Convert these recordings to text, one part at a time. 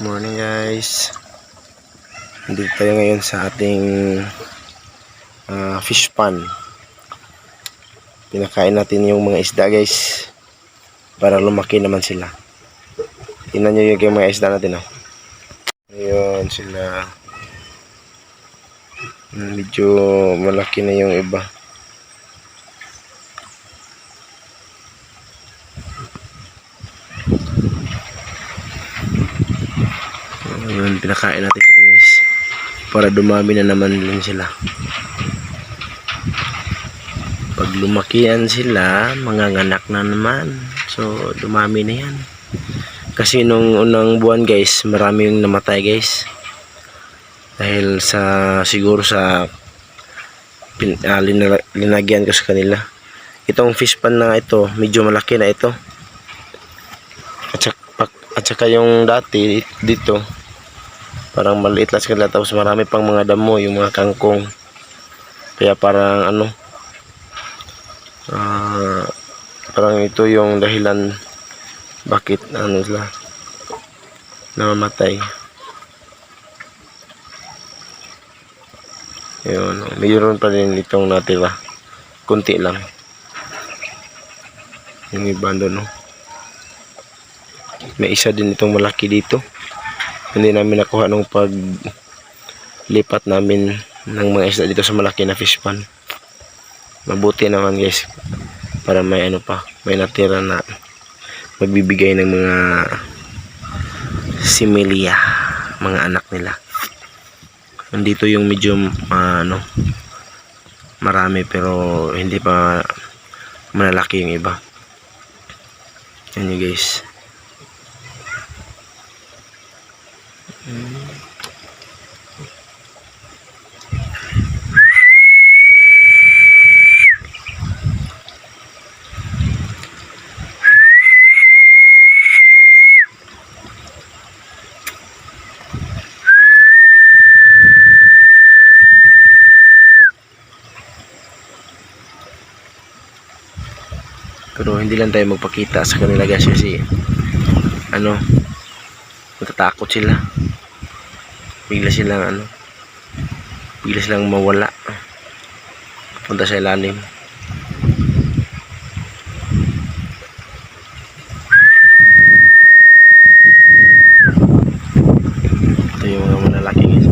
Morning guys, nandito tayo ngayon sa ating fish pond. Pinakain natin yung mga isda guys para lumaki naman sila. Tingnan nyo yung mga isda natin Ngayon sila, medyo malaki na yung iba. Ngayon pinakain natin sila guys para dumami na naman din sila. Pag lumakian sila, manganganak na naman. So dumami na yan. Kasi nung unang buwan guys, marami yung namatay guys. Dahil siguro sa linagyan ko sa kanila. Itong fish pond na ito, medyo malaki na ito. At saka yung dati dito, parang maliit lang sa kanila. Tapos marami pang mga damo, yung mga kangkong. Kaya parang parang ito yung dahilan bakit sila namamatay. Yun, mayroon pa rin itong natira, kunti lang yung iba doon May isa din itong malaki dito, hindi namin nakuha nung paglipat namin ng mga isda dito sa malaki na fish pond. Mabuti naman guys, para may may natira na magbibigay ng mga similia, mga anak nila. Nandito yung medyo marami pero hindi pa malalaki yung iba. Yan yun guys. Pero hindi lang tayo magpakita sa kanila guys kasi matatakot sila. Bigla silang mawala punta sa ilalim. Ito yung mga malalaki guys.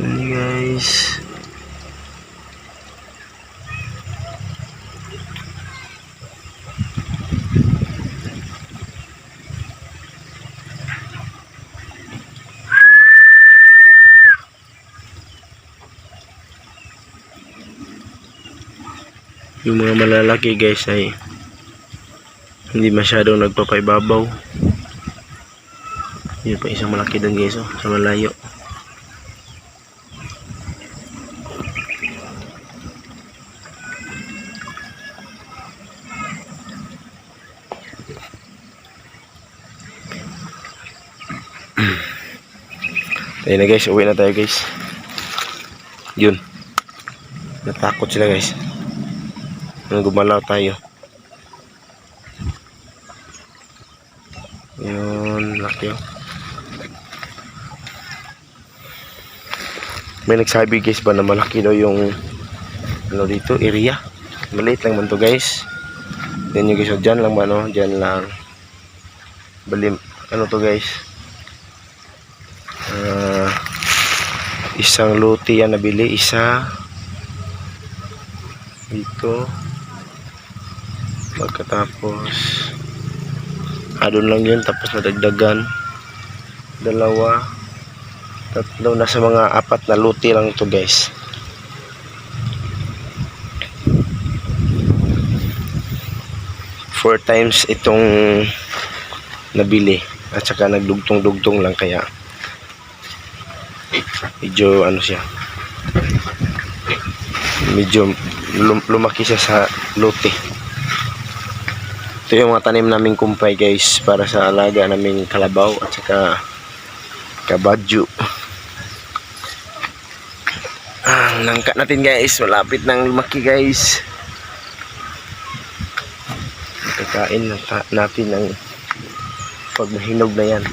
Ini guys, yung mga malalaki guys ay hindi masyadong nagpapaibabaw. Yun pa isang malaki doon guys sa malayo. Ayun na guys, uwi na tayo guys. Yun, natakot sila guys. Gumalaw tayo. Yun, laki May nagsabi guys ba na malaki daw yung dito area. Maliit lang man to guys. Then yung guys, dyan lang ba dyan lang. Balim, to guys, isang luti yan nabili, isa dito. Pagkatapos doon lang yun, tapos nadagdagan dalawa, tatlo, nasa mga 4 na luti lang to guys. Four times itong nabili at saka nagdugtong-dugtong lang, kaya medyo siya, medyo lumaki siya sa lote. Ito yung mga tanim naming kumpay guys, para sa alaga naming kalabaw at saka kabadyo. Ang nangka natin guys, malapit nang lumaki guys. Kakain natin ng pag nahinog na yan.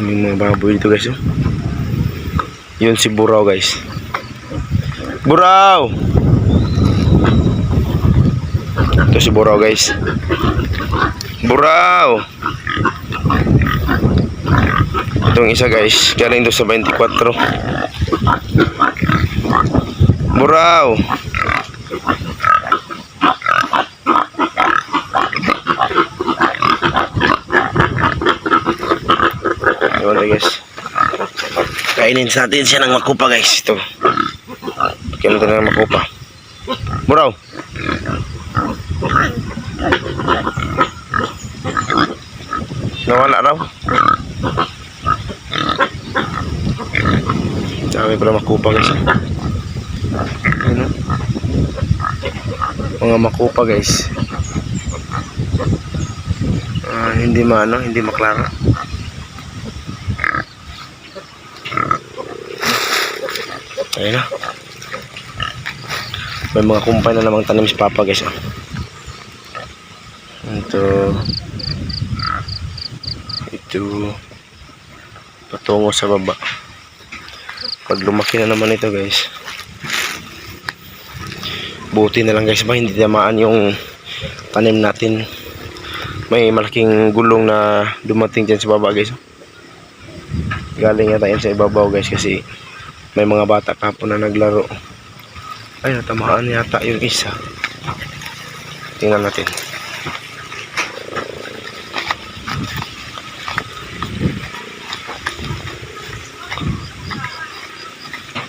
Aming mga baboy dito guys. Yun si Buraw guys. Buraw! Ito si Buraw guys. Buraw! Itong isa guys, galing doon sa 24. Buraw! Ewan na guys. Kainin sa atin siya ng makupa guys. Ito. Kailan ito ng makupa. Buraw! Nawala raw. Dami pala makupa guys. Ano? Mga makupa guys. Hindi maklaro. Ayun na. May mga kumpay na namang tanim si Papa guys. Ito patungo sa baba. Pag lumaki na naman ito guys, buti na lang guys ba hindi tamaan yung tanim natin. May malaking gulong na dumating dyan sa baba guys. Galing yata yun sa ibabaw guys, kasi may mga bata kapon na naglaro. Ay, natamaan yata yung isa. Tingnan natin.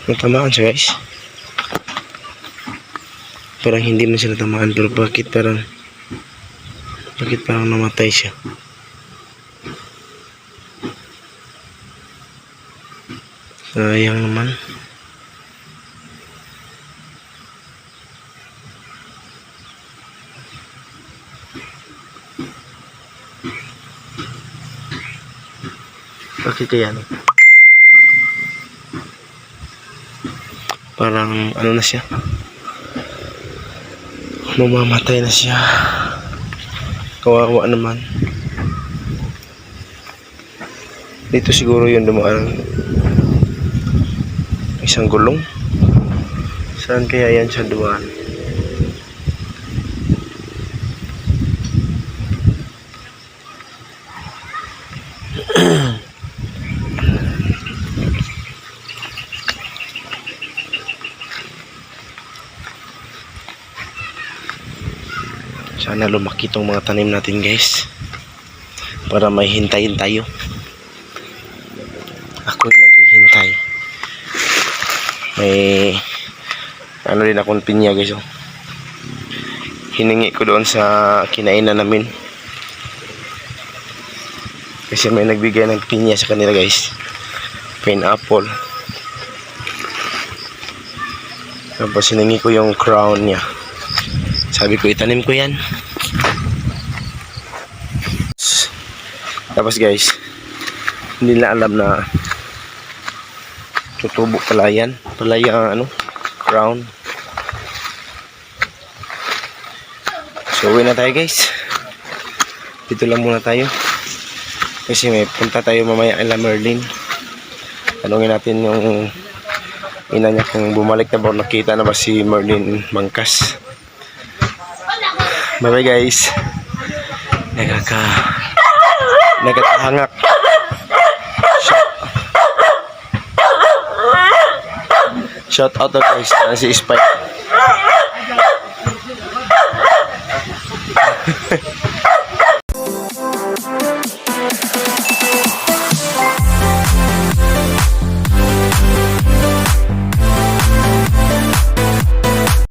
Natamaan siya guys. Parang hindi man siya natamaan, pero bakit parang namatay siya? Sayang naman. Bakit kaya no? Parang ano na siya, mamamatay na siya. Kawawa naman. Dito siguro yun dumaan isang gulong. Saan kaya yan siya dumaan? Sana lumaki itong mga tanim natin guys, para may hintayin tayo. Ako yung maghihintay. May ano din akong pinya guys. Hiningi ko doon sa kinainan namin, kasi may nagbigay ng pinya sa kanila guys. Pineapple. Tapos hiningi ko yung crown niya. Sabi ko itanim ko yan. Tapos guys, hindi na alam na tutubo pala yan. Pala yung crown. So uwi na tayo guys. Dito lang muna tayo, kasi may punta tayo mamaya kay Merlin. Tanungin natin yung ina niya kung bumalik na ba, nakita na ba si Merlin Mangkas. Bye bye guys. Nagkakahangak. Shout out to guys si Spike.